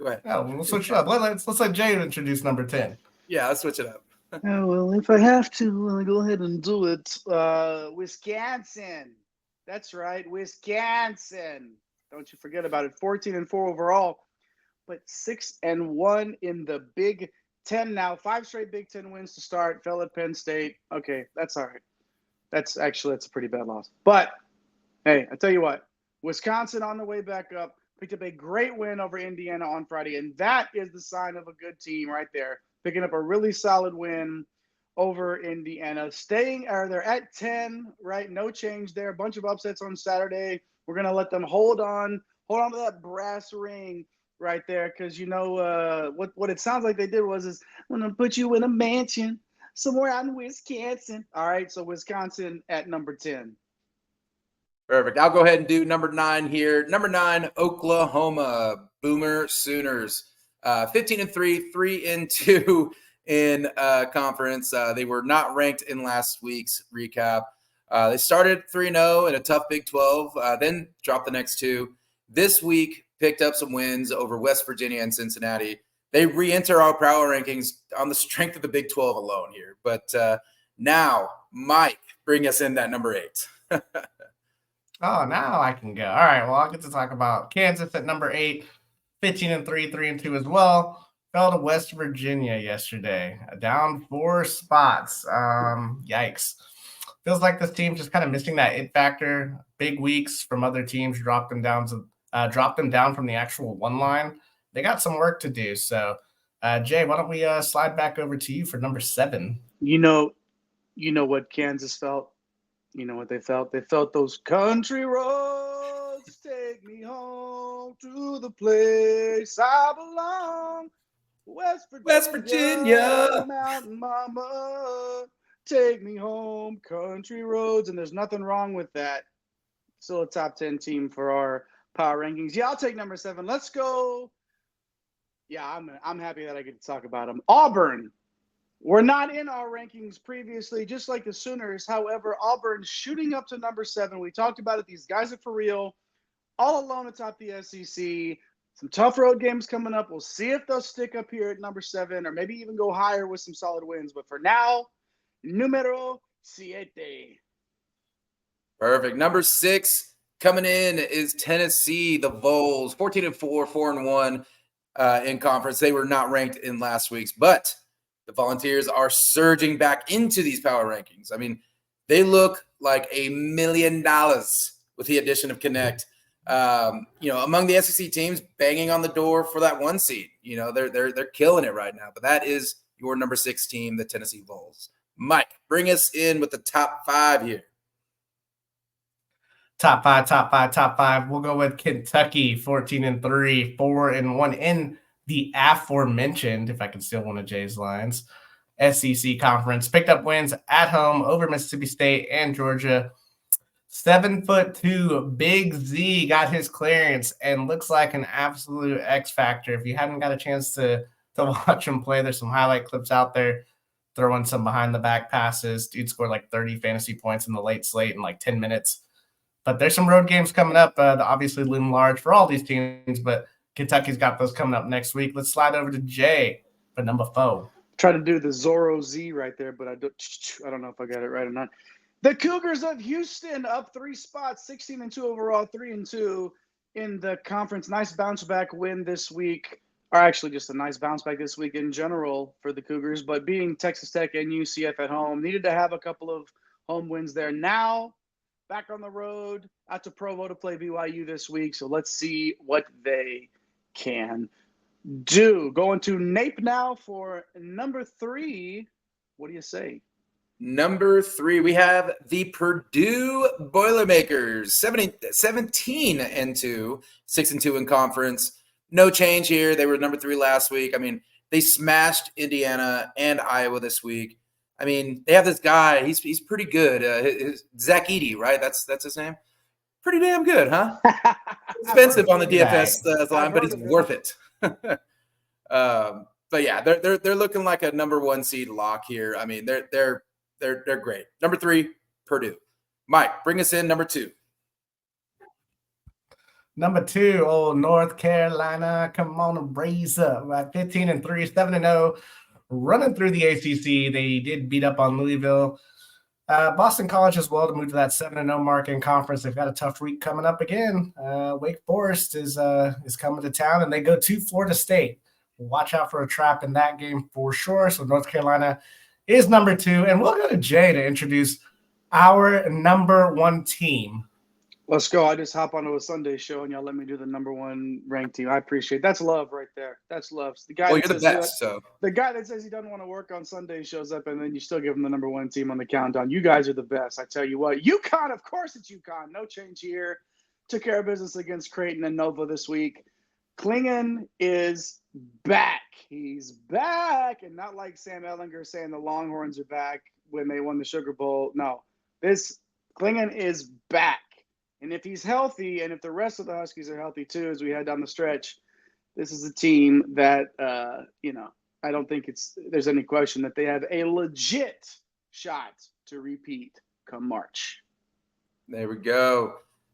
Go ahead. Oh, we'll switch it up. Let's let Jay introduce number 10. Yeah, let's switch it up. Oh, well, if I have to, I'll go ahead and do it. Wisconsin. That's right, Wisconsin. Don't you forget about it. 14-4 overall, but 6-1 in the Big Ten now. 5 straight Big Ten wins to start. Fell at Penn State. Okay, that's all right. That's a pretty bad loss. But hey, I tell you what, Wisconsin on the way back up picked up a great win over Indiana on Friday, and that is the sign of a good team right there. Picking up a really solid win over Indiana. They're at 10, right? No change there. A bunch of upsets on Saturday. We're gonna let them hold on to that brass ring right there, because what it sounds like they did is I'm gonna put you in a mansion somewhere out in Wisconsin. All right, so Wisconsin at number 10. Perfect. I'll go ahead and do number 9 here. Number 9, Oklahoma Boomer Sooners. 15-3, 3-2 in conference. They were not ranked in last week's recap. They started 3-0 in a tough Big 12, then dropped the next 2. This week, picked up some wins over West Virginia and Cincinnati. They re-enter our power rankings on the strength of the Big 12 alone here. But now, Mike, bring us in that number 8. Oh, now I can go. All right, well, I'll get to talk about Kansas at number 8, 15-3, 3-2 as well. Fell to West Virginia yesterday, down 4 spots. Yikes. Feels like this team's just kind of missing that it factor. Big weeks from other teams dropped them down from the actual 1 line. They got some work to do. So, Jay, why don't we slide back over to you for number 7? You know what Kansas felt? You know what they felt? They felt those country roads take me home to the place I belong. West Virginia, Mountain Mama, take me home, country roads. And there's nothing wrong with that. Still a top 10 team for our power rankings. Yeah, I'll take number 7. Let's go. Yeah, I'm happy that I get to talk about them. Auburn. We're not in our rankings previously, just like the Sooners. However, Auburn shooting up to number 7. We talked about it. These guys are for real. All alone atop the SEC. Some tough road games coming up. We'll see if they'll stick up here at number 7 or maybe even go higher with some solid wins. But for now, numero 7. Perfect. Number 6 coming in is Tennessee, the Vols, 14-4, 4-1 in conference. They were not ranked in last week's, but the Volunteers are surging back into these power rankings. I mean, they look like $1 million with the addition of Connect. Among the SEC teams banging on the door for that 1 seed. They're killing it right now. But that is your number 6 team, the Tennessee Vols. Mike, bring us in with the top 5 here. Top five. We'll go with Kentucky, 14-3, 4-1 in the aforementioned, if I can steal one of Jay's lines, SEC conference. Picked up wins at home over Mississippi State and Georgia. 7'2", Big Z got his clearance and looks like an absolute X factor. If you haven't got a chance to watch him play, there's some highlight clips out there throwing some behind the back passes. Dude scored like 30 fantasy points in the late slate in like 10 minutes. But there's some road games coming up that obviously loom large for all these teams, but Kentucky's got those coming up next week. Let's slide over to Jay for number 4. Try to do the Zorro Z right there, but I don't know if I got it right or not. The Cougars of Houston up 3 spots, 16-2 overall, 3-2 in the conference. Nice bounce back win this week, or actually just a nice bounce back this week in general for the Cougars. But beating Texas Tech and UCF at home, needed to have a couple of home wins there. Now back on the road out to Provo to play BYU this week. So let's see what they can do. Going to Nape now for number 3. What do you say? Number 3, we have the Purdue Boilermakers, 17-2, 6-2 in conference. No change here. They were number 3 last week. I mean, they smashed Indiana and Iowa this week. I mean, they have this guy. He's pretty good. Zach Edey, right? That's his name. Pretty damn good, huh? Expensive on the DFS line, but he's worth it. But yeah, they're looking like a number 1 seed lock here. I mean, they're great. Number 3, Purdue. Mike, bring us in number 2. Number 2, North Carolina. Come on and raise up. 15-3, 7-0, running through the ACC. They did beat up on Louisville. Boston College as well to move to that 7-0 mark in conference. They've got a tough week coming up again. Wake Forest is coming to town, and they go to Florida State. Watch out for a trap in that game for sure. So North Carolina is number 2, and we'll go to Jay to introduce our number 1 team. Let's go. I just hop onto a Sunday show and y'all let me do the number 1 ranked team. I appreciate it. That's love right there. That's love. The guy Well, you're the best. The guy that says he doesn't want to work on Sunday shows up and then you still give him the number 1 team on the countdown. You guys are the best. I tell you what. UConn, of course it's UConn. No change here. Took care of business against Creighton and Nova this week. Klingon is back. He's back. And not like Sam Ehlinger saying the Longhorns are back when they won the Sugar Bowl. No. This Klingon is back. And if he's healthy, and if the rest of the Huskies are healthy too, as we head down the stretch, this is a team that, I don't think there's any question that they have a legit shot to repeat come March. There we go.